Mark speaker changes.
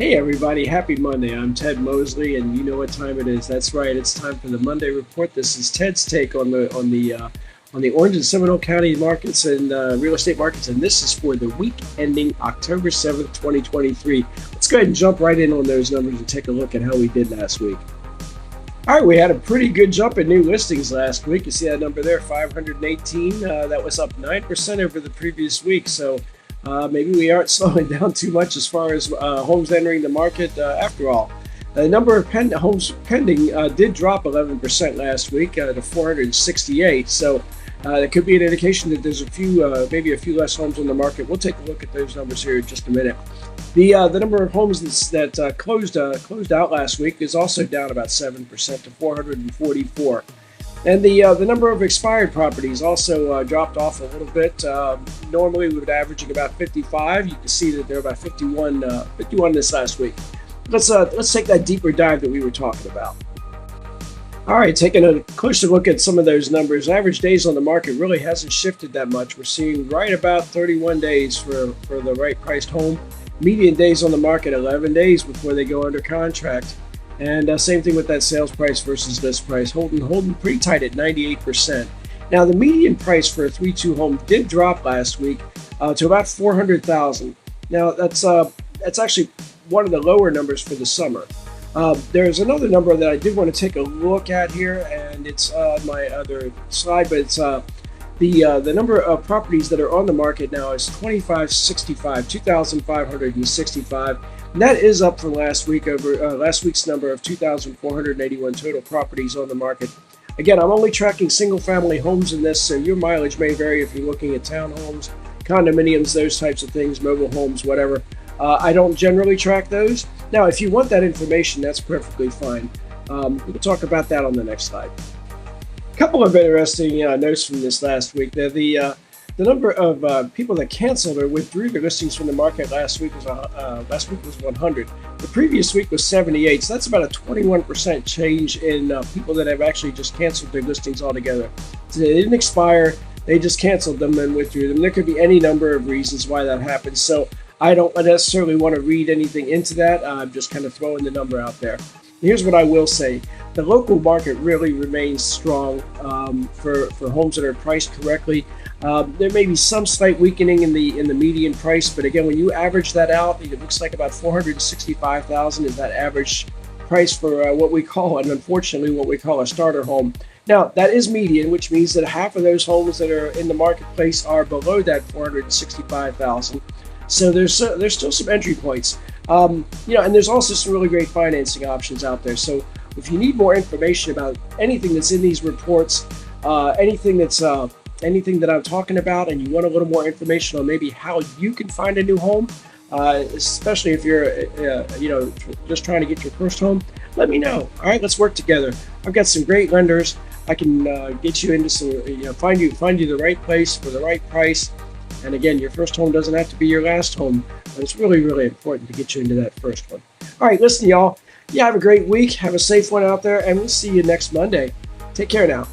Speaker 1: Hey everybody, happy Monday. I'm Ted Mosley, and you know what time it is. That's right, it's time for the Monday Report. This is Ted's take on the Orange and Seminole County markets and real estate markets, and this is for the week ending October 7th, 2023. Let's go ahead and jump right in on those numbers and take a look at how we did last week. All right, we had a pretty good jump in new listings last week. You see that number there, 518. That was up 9% over the previous week. So maybe we aren't slowing down too much as far as homes entering the market after all. The number of homes pending did drop 11% last week to 468. So that could be an indication that there's maybe a few less homes on the market. We'll take a look at those numbers here in just a minute. The number of homes that closed out last week is also down about 7% to 444. And the number of expired properties also dropped off a little bit. Normally we would averaging about 55. You can see that they're about 51 this last week. Let's take that deeper dive that we were talking about. All right, taking a closer look at some of those numbers. Average days on the market really hasn't shifted that much. We're seeing right about 31 days for the right priced home. Median days on the market, 11 days before they go under contract. And same thing with that sales price versus list price, holding pretty tight at 98%. Now, the median price for a 3-2 home did drop last week to about $400,000. Now, that's actually one of the lower numbers for the summer. There's another number that I did want to take a look at here, and it's on my other slide, but it's the number of properties that are on the market now is 2,565. And that is up from last week over last week's number of 2,481 total properties on the market. Again, I'm only tracking single-family homes in this, so your mileage may vary if you're looking at townhomes, condominiums, those types of things, mobile homes, whatever. I don't generally track those. Now, if you want that information, that's perfectly fine. We'll talk about that on the next slide. A couple of interesting notes from this last week. The number of people that canceled or withdrew their listings from the market last week was 100. The previous week was 78. So that's about a 21% change in people that have actually just canceled their listings altogether. So they didn't expire; they just canceled them and withdrew them. There could be any number of reasons why that happens. So I don't necessarily want to read anything into that. I'm just kind of throwing the number out there. Here's what I will say. The local market really remains strong for homes that are priced correctly. There may be some slight weakening in the median price, but again, when you average that out, it looks like about $465,000 is that average price for what we call a starter home. Now, that is median, which means that half of those homes that are in the marketplace are below that $465,000. So there's still some entry points, and there's also some really great financing options out there. So if you need more information about anything that's in these reports, anything that I'm talking about, and you want a little more information on maybe how you can find a new home, especially if you're just trying to get your first home, let me know. All right, let's work together. I've got some great lenders. I can get you into some, find you the right place for the right price. And again, your first home doesn't have to be your last home, but it's really, really important to get you into that first one. All right, listen, y'all. Yeah, have a great week. Have a safe one out there, and we'll see you next Monday. Take care now.